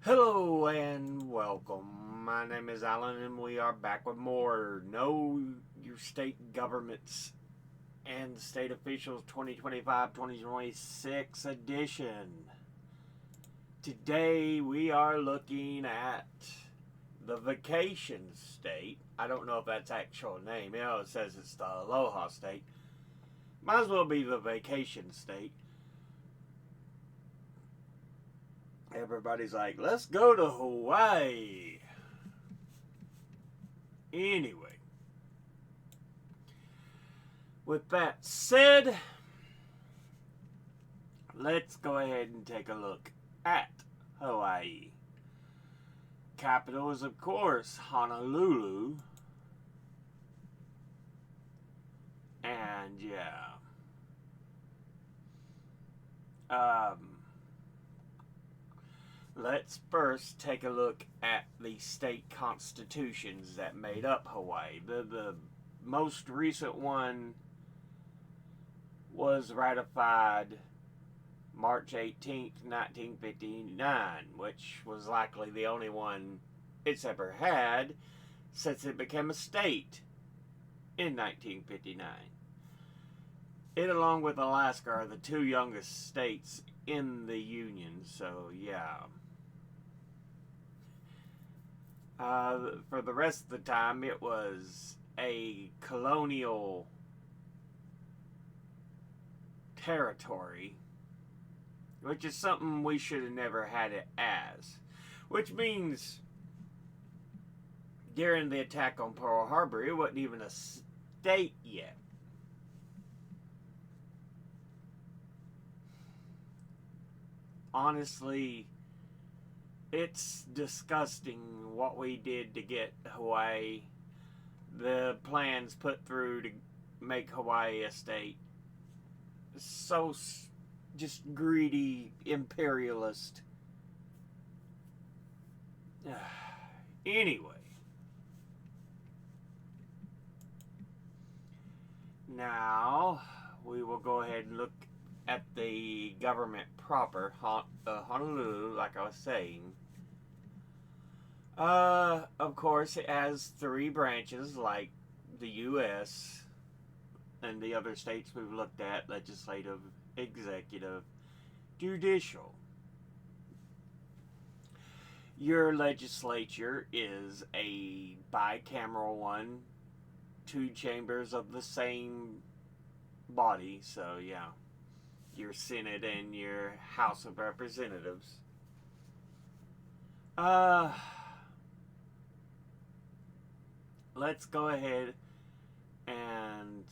Hello and welcome. My name is Alan and we are back with more Know Your State Governments and State Officials 2025-2026 edition. Today we are looking at the vacation state. I don't know if that's actual name. It says it's the Aloha state. Might as well be the vacation state. Everybody's like, let's go to Hawaii. Anyway, with that said, let's go ahead and take a look at Hawaii. Capital is, of course, Honolulu. And yeah. Let's first take a look at the state constitutions that made up Hawaii. The most recent one was ratified March 18th, 1959, which was likely the only one it's ever had since it became a state in 1959. It, along with Alaska, are the two youngest states in the Union, so yeah. For the rest of the time, it was a colonial territory, which is something we should have never had it as. Which means during the attack on Pearl Harbor, it wasn't even a state yet. Honestly, it's disgusting what we did to get Hawaii. The plans put through to make Hawaii a state. So just greedy, imperialist. Anyway. Now, we will go ahead and look at the government proper, Honolulu, like I was saying. Of course, it has three branches, like the U.S. and the other states we've looked at: legislative, executive, judicial. Your legislature is a bicameral one, two chambers of the same body, so yeah. Your Senate and your House of Representatives. Let's go ahead and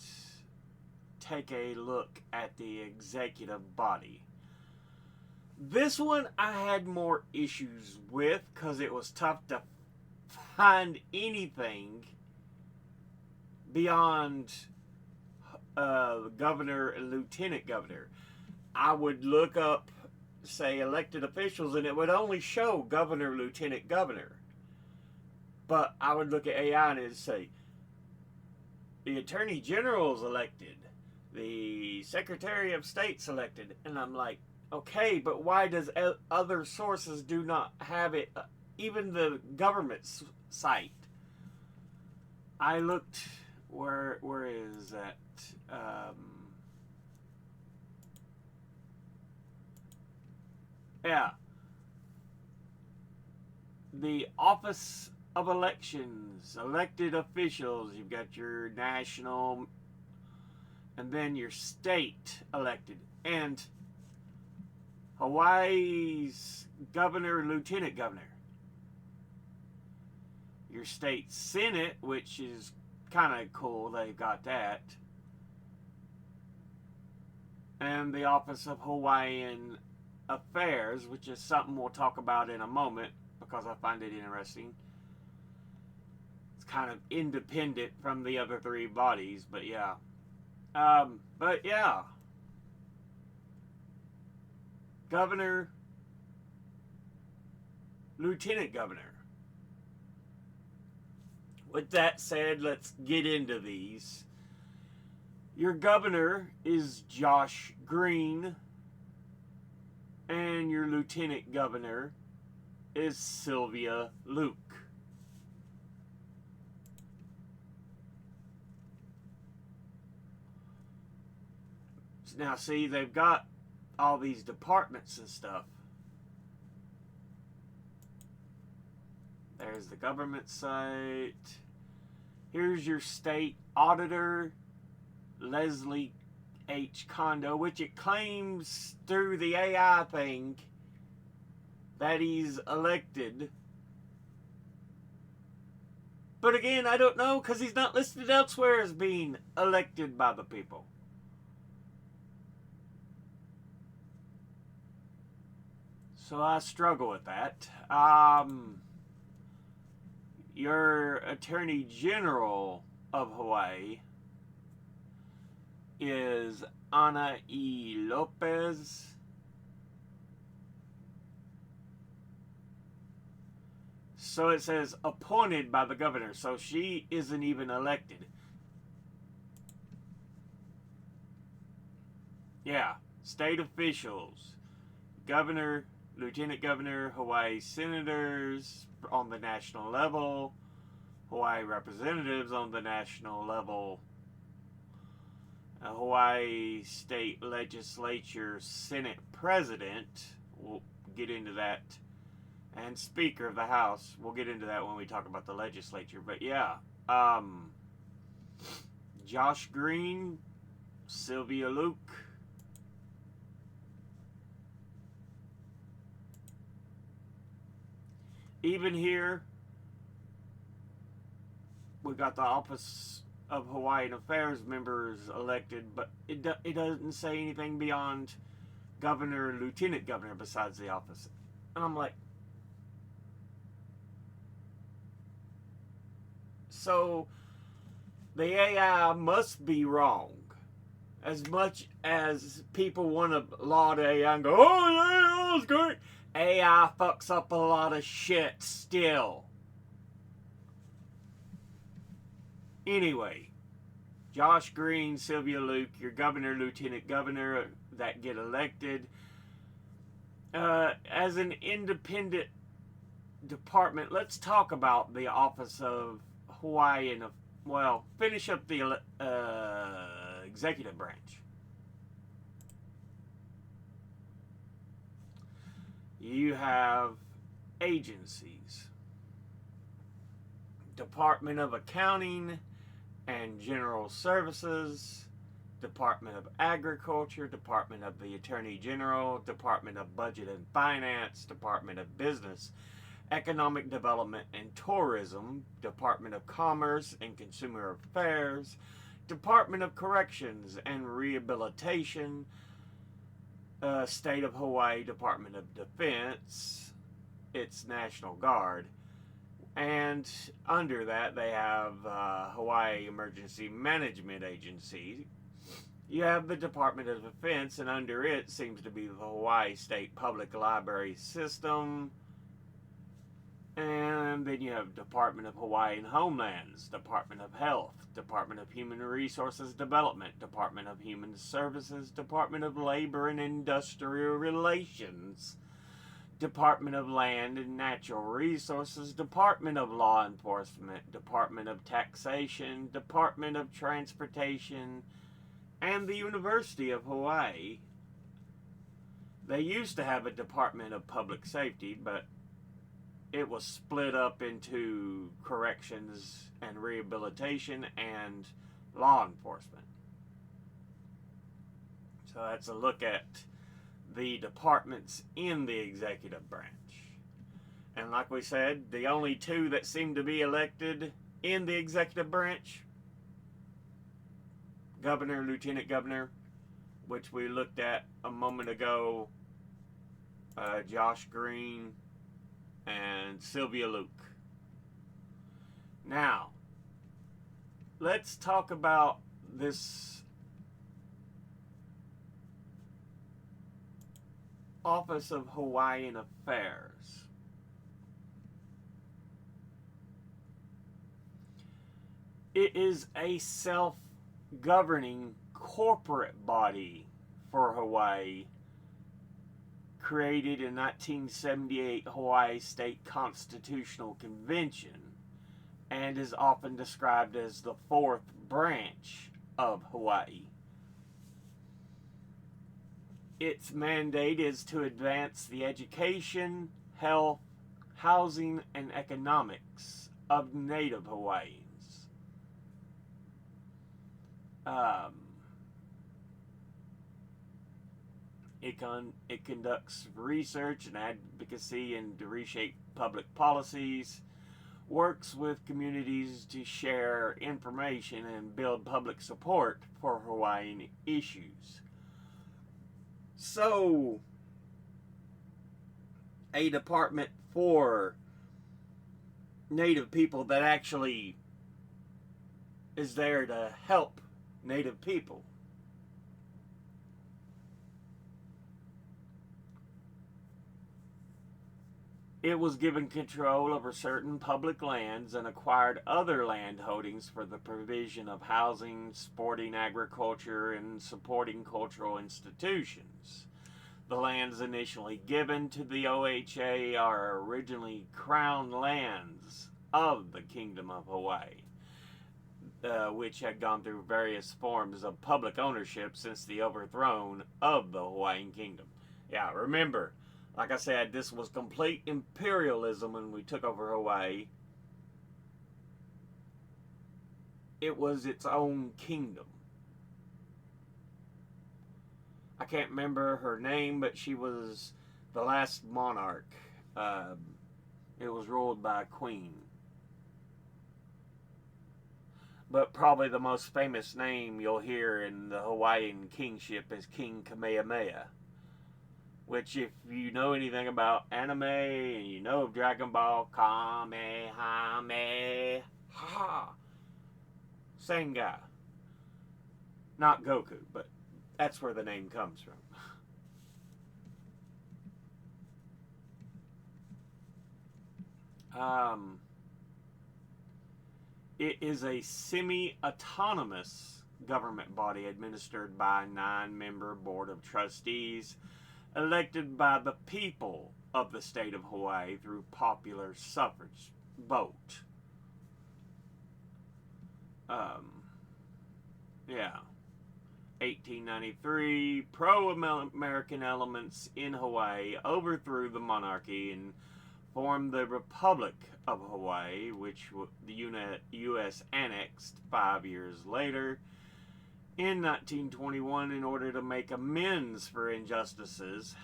take a look at the executive body. This one I had more issues with because it was tough to find anything beyond governor and lieutenant governor. I would look up, say, elected officials, and it would only show governor, lieutenant governor. But I would look at AI and it would say, the attorney general is elected, the secretary of state's elected, and I'm like, okay, but why does other sources do not have it? Even the government's site. I looked. Where is that? Yeah. The Office of Elections, elected officials. You've got your national, and then your state elected, and Hawaii's governor, lieutenant governor. Your state senate, which is kind of cool, they've got that. And the Office of Hawaiian Affairs, which is something we'll talk about in a moment because I find it interesting. It's kind of independent from the other three bodies, but yeah. But yeah. Governor, lieutenant governor. With that said, let's get into these. Your governor is Josh Green, and your lieutenant governor is Sylvia Luke. Now, see, they've got all these departments and stuff. There's the government site. Here's your state auditor, Leslie H. Kondo, which it claims through the AI thing that he's elected. But again, I don't know because he's not listed elsewhere as being elected by the people. So I struggle with that. Your Attorney General of Hawaii is Ana E. Lopez. So it says appointed by the governor. So she isn't even elected. Yeah. State officials. Governor, Lieutenant Governor, Hawaii senators on the national level, Hawaii representatives on the national level, Hawaii State Legislature Senate President, we'll get into that, and Speaker of the House, we'll get into that when we talk about the legislature, but yeah, Josh Green, Sylvia Luke, even here, we got the Office of Hawaiian Affairs members elected, but it doesn't say anything beyond governor, lieutenant governor besides the office. And I'm like, so the AI must be wrong. As much as people want to laud AI and go, oh yeah, that's great, AI fucks up a lot of shit still. Anyway, Josh Green, Sylvia Luke, your governor, lieutenant governor that get elected. As an independent department, let's talk about the Office of Hawaii and, well, finish up the executive branch. You have agencies. Department of Accounting and General Services, Department of Agriculture, Department of the Attorney General, Department of Budget and Finance, Department of Business, Economic Development and Tourism, Department of Commerce and Consumer Affairs, Department of Corrections and Rehabilitation, State of Hawaii Department of Defense, its National Guard, and under that they have Hawaii Emergency Management Agency. You have the Department of Defense, and under it seems to be the Hawaii State Public Library System. And then you have Department of Hawaiian Homelands, Department of Health, Department of Human Resources Development, Department of Human Services, Department of Labor and Industrial Relations, Department of Land and Natural Resources, Department of Law Enforcement, Department of Taxation, Department of Transportation, and the University of Hawaii. They used to have a Department of Public Safety, but it was split up into corrections and rehabilitation and law enforcement. So that's a look at the departments in the executive branch. And like we said, the only two that seem to be elected in the executive branch, governor, lieutenant governor, which we looked at a moment ago, Josh Green and Sylvia Luke. Now, let's talk about this Office of Hawaiian Affairs. It is a self-governing corporate body for Hawaii, created in 1978 Hawaii State Constitutional Convention and is often described as the fourth branch of Hawaii. Its mandate is to advance the education, health, housing, and economics of Native Hawaiians. It conducts research and advocacy and to reshape public policies, works with communities to share information and build public support for Hawaiian issues. So, a department for Native people that actually is there to help Native people. It was given control over certain public lands and acquired other land holdings for the provision of housing, supporting agriculture, and supporting cultural institutions. The lands initially given to the OHA are originally crown lands of the Kingdom of Hawaii, which had gone through various forms of public ownership since the overthrow of the Hawaiian Kingdom. Yeah, remember, like I said, this was complete imperialism when we took over Hawaii. It was its own kingdom. I can't remember her name, but she was the last monarch. It was ruled by a queen. But probably the most famous name you'll hear in the Hawaiian kingship is King Kamehameha. Which, if you know anything about anime and you know of Dragon Ball, Kamehameha, same guy. Not Goku, but that's where the name comes from. It is a semi-autonomous government body administered by a 9-member board of trustees elected by the people of the state of Hawaii through popular suffrage vote. 1893, pro-American elements in Hawaii overthrew the monarchy and formed the Republic of Hawaii, which the U.S. annexed 5 years later. In 1921, in order to make amends for injustices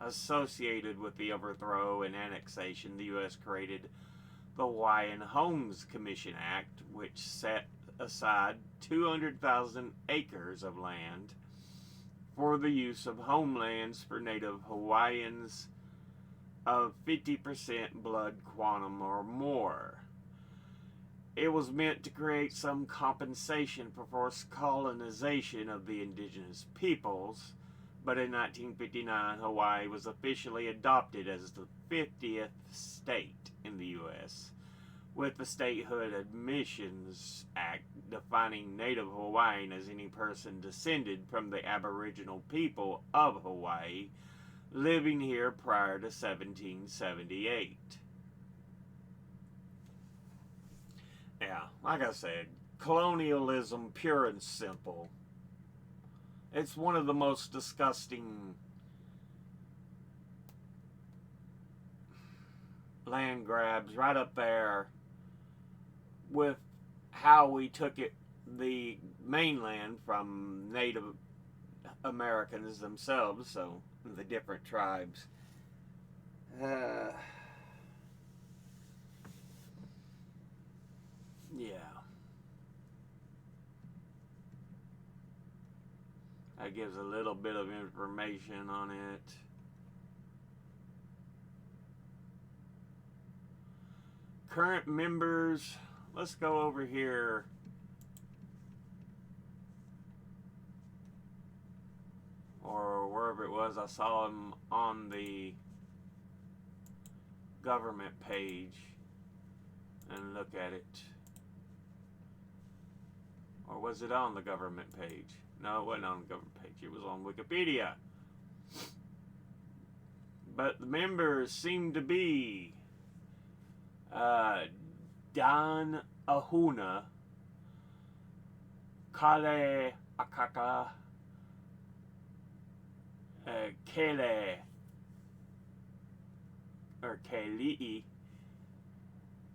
associated with the overthrow and annexation, the U.S. created the Hawaiian Homes Commission Act, which set aside 200,000 acres of land for the use of homelands for Native Hawaiians of 50% blood quantum or more. It was meant to create some compensation for forced colonization of the indigenous peoples, but in 1959, Hawaii was officially adopted as the 50th state in the U.S., with the Statehood Admissions Act defining Native Hawaiian as any person descended from the Aboriginal people of Hawaii living here prior to 1778. Yeah, like I said, colonialism pure and simple. It's one of the most disgusting land grabs, right up there with how we took the mainland from Native Americans themselves, so the different tribes. Yeah. That gives a little bit of information on it. Current members, let's go over here. Or wherever it was, I saw them on the government page and look at it. Or was it on the government page? No, it wasn't on the government page. It was on Wikipedia. But the members seem to be Don Ahuna, Kale Akaka, Kele or Keli'i,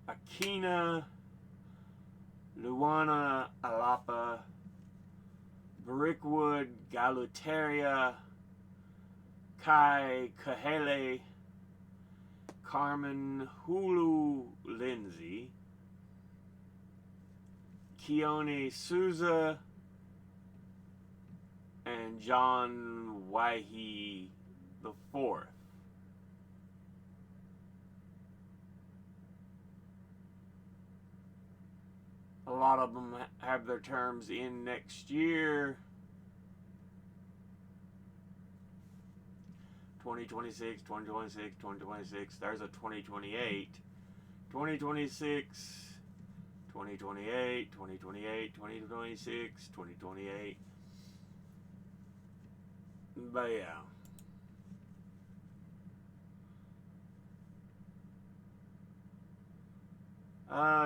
Akina, Luana Alapa, Brickwood Galutaria, Kai Kahele, Carmen Hulu Lindsay, Keone Souza, and John Waihi the Fourth. A lot of them have their terms in next year. 2026, 2026, 2026. There's a 2028. 2026, 2028, 2028, 2026, 2028. But yeah.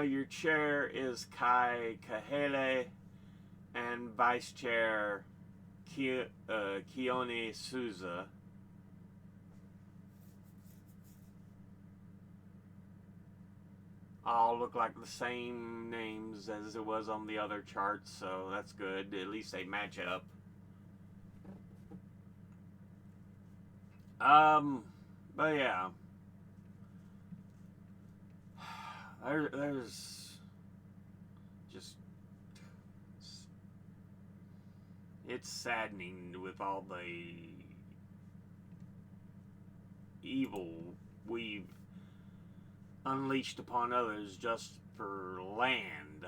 Your chair is Kai Kahele and vice chair Keone Souza. All look like the same names as it was on the other charts, so that's good. At least they match up. But yeah. There's just, it's saddening with all the evil we've unleashed upon others just for land.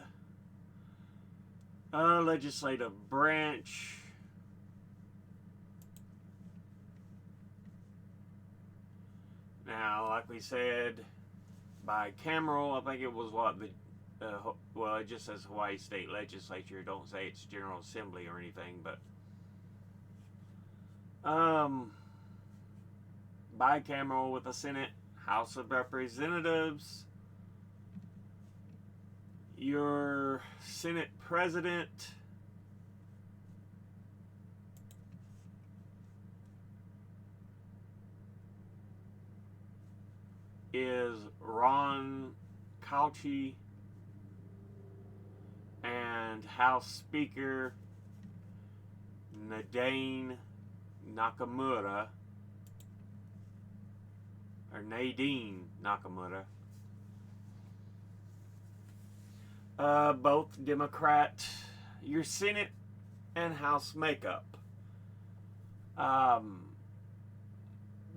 Legislative branch. Now, like we said, bicameral, I think it was what the well, it just says Hawaii State Legislature. Don't say it's General Assembly or anything, but bicameral with the Senate, House of Representatives. Your Senate President is Ron Cauchi, and House Speaker Nadine Nakamura, or Nadine Nakamura. Both Democrat. Your Senate and House makeup.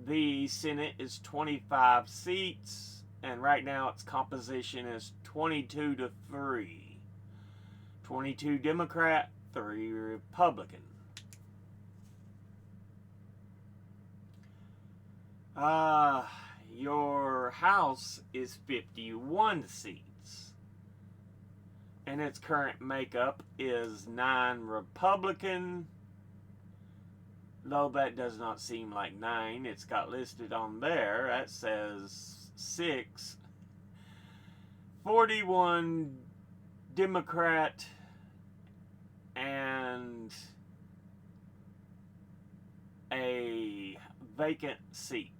The Senate is 25 seats, and right now its composition is 22 to 3. 22 Democrat, 3 Republican. Your House is 51 seats, and its current makeup is 9 Republican. Though that does not seem like 9, it's got listed on there. That says 6. 41 Democrat and a vacant seat.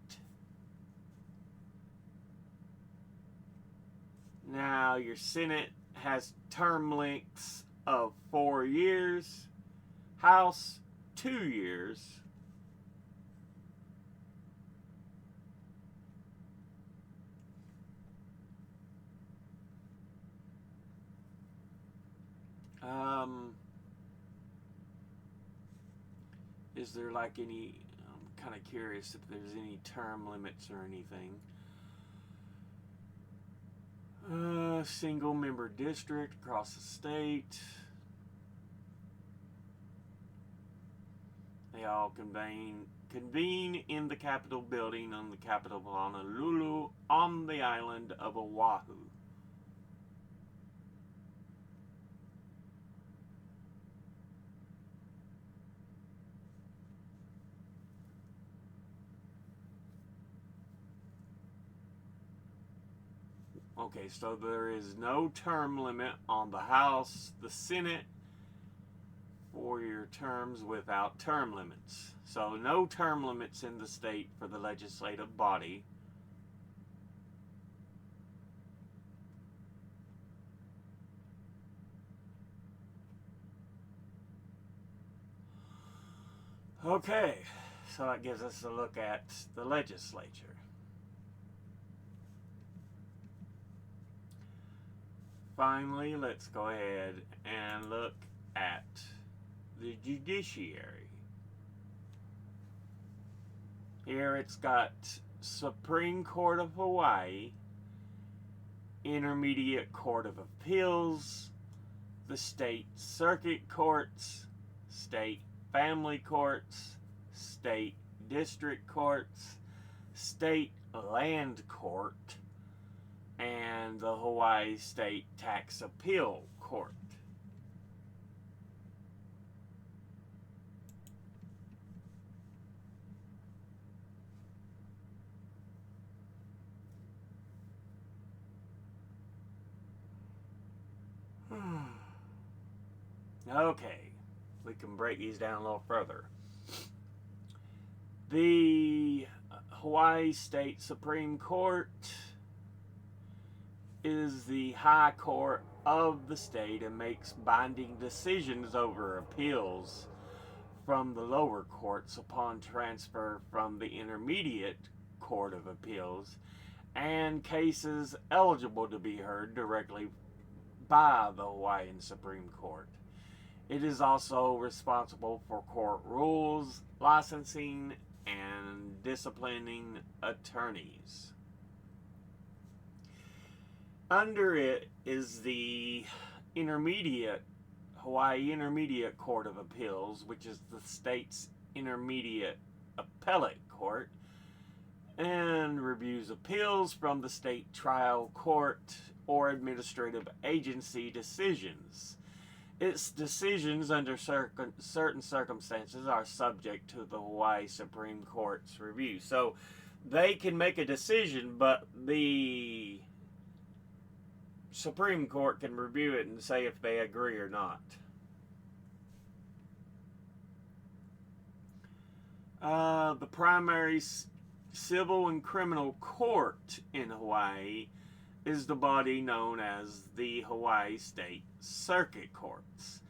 Now, your Senate has term lengths of 4 years. House, 2 years. Is there like any, I'm kind of curious if there's any term limits or anything. Single member district across the state. They all convene in the Capitol building on the capital of Honolulu on the island of Oahu. Okay, so there is no term limit on the House, the Senate, 4-year terms without term limits. So no term limits in the state for the legislative body. Okay, so that gives us a look at the legislature. Finally, let's go ahead and look at the judiciary. Here it's got Supreme Court of Hawaii, Intermediate Court of Appeals, the state circuit courts, state family courts, state district courts, state land court, and the Hawaii State Tax Appeal Court. Okay, we can break these down a little further. The Hawaii State Supreme Court is the high court of the state and makes binding decisions over appeals from the lower courts upon transfer from the Intermediate Court of Appeals and cases eligible to be heard directly by the Hawaiian Supreme Court. It is also responsible for court rules, licensing, and disciplining attorneys. Under it is the Hawaii Intermediate Court of Appeals, which is the state's intermediate appellate court, and reviews appeals from the state trial court or administrative agency decisions. Its decisions under certain circumstances are subject to the Hawaii Supreme Court's review. So they can make a decision, but the Supreme Court can review it and say if they agree or not. The primary civil and criminal court in Hawaii is the body known as the Hawaii State Circuit Courts.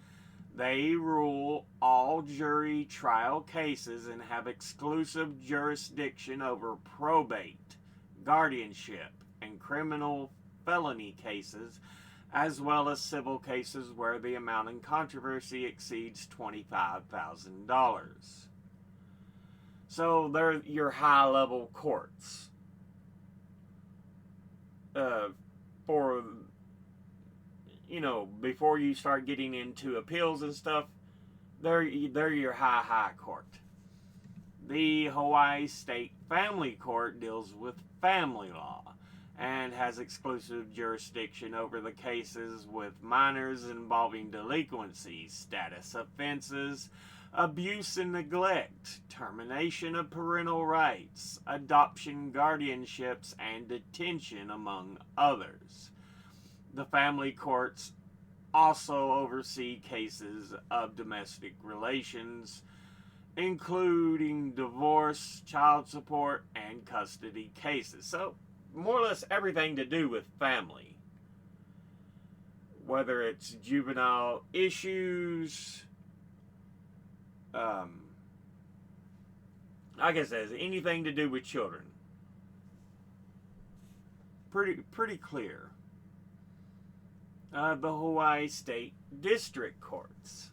They rule all jury trial cases and have exclusive jurisdiction over probate, guardianship, and criminal felony cases, as well as civil cases where the amount in controversy exceeds $25,000. So they're your high-level courts. For, before you start getting into appeals and stuff, they're your high court. The Hawaii State Family Court deals with family law and has exclusive jurisdiction over the cases with minors involving delinquency, status offenses, abuse and neglect, termination of parental rights, adoption, guardianships, and detention, among others. The family courts also oversee cases of domestic relations, including divorce, child support, and custody cases. So, more or less everything to do with family. Whether it's juvenile issues, like I said, anything to do with children. Pretty clear. The Hawaii State District Courts.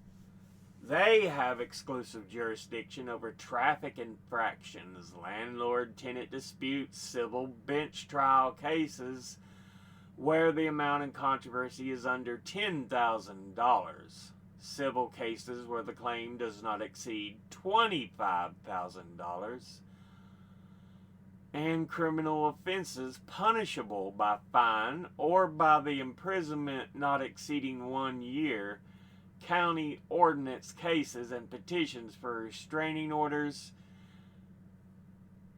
They have exclusive jurisdiction over traffic infractions, landlord-tenant disputes, civil bench trial cases where the amount in controversy is under $10,000. Civil cases where the claim does not exceed $25,000. And criminal offenses punishable by fine or by the imprisonment not exceeding 1 year, county ordinance cases and petitions for restraining orders,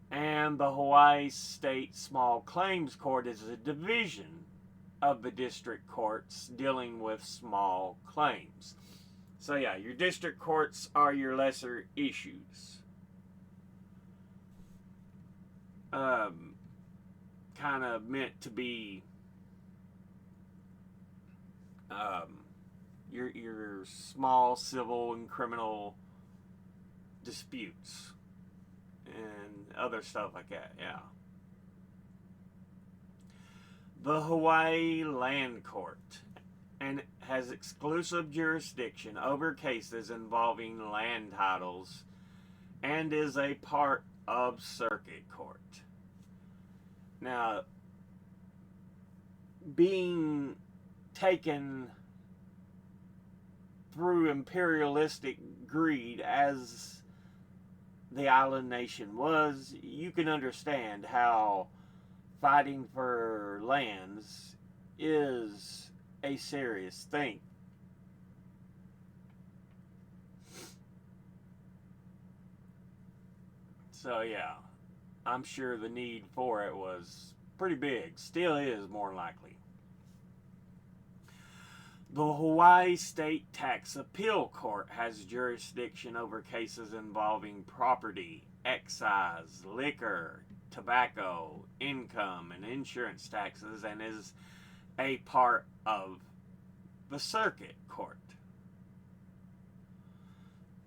And the Hawaii State Small Claims Court is a division of the district courts dealing with small claims. So yeah, your district courts are your lesser issues. Kind of meant to be your small civil and criminal disputes and other stuff like that. Yeah. The Hawaii Land Court and has exclusive jurisdiction over cases involving land titles and is a part of Circuit Court. Now, being taken through imperialistic greed as the island nation was, you can understand how fighting for lands is a serious thing. So yeah, I'm sure the need for it was pretty big. Still is, more likely. The Hawaii State Tax Appeal Court has jurisdiction over cases involving property, excise, liquor, tobacco, income, and insurance taxes, and is a part of the Circuit Court.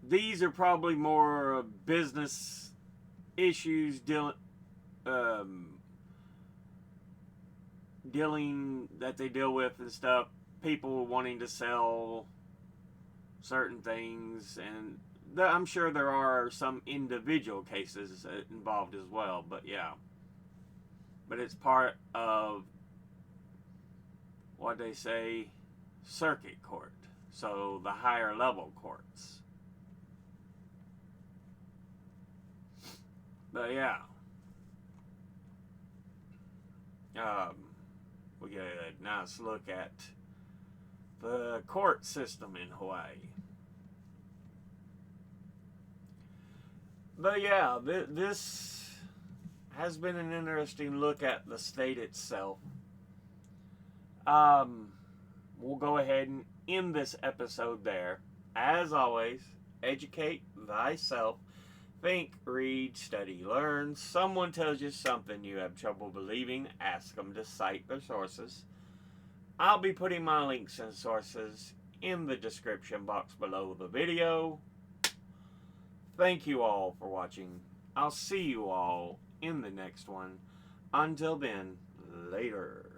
These are probably more business issues dealing that they deal with and stuff. People wanting to sell certain things, and I'm sure there are some individual cases involved as well, but yeah. But it's part of what they say, Circuit Court, so the higher level courts. But yeah, we get a nice look at the court system in Hawaii. But yeah, this has been an interesting look at the state itself. We'll go ahead and end this episode there. As always, educate thyself. Think, read, study, learn. Someone tells you something you have trouble believing, ask them to cite their sources. I'll be putting my links and sources in the description box below the video. Thank you all for watching. I'll see you all in the next one. Until then, later.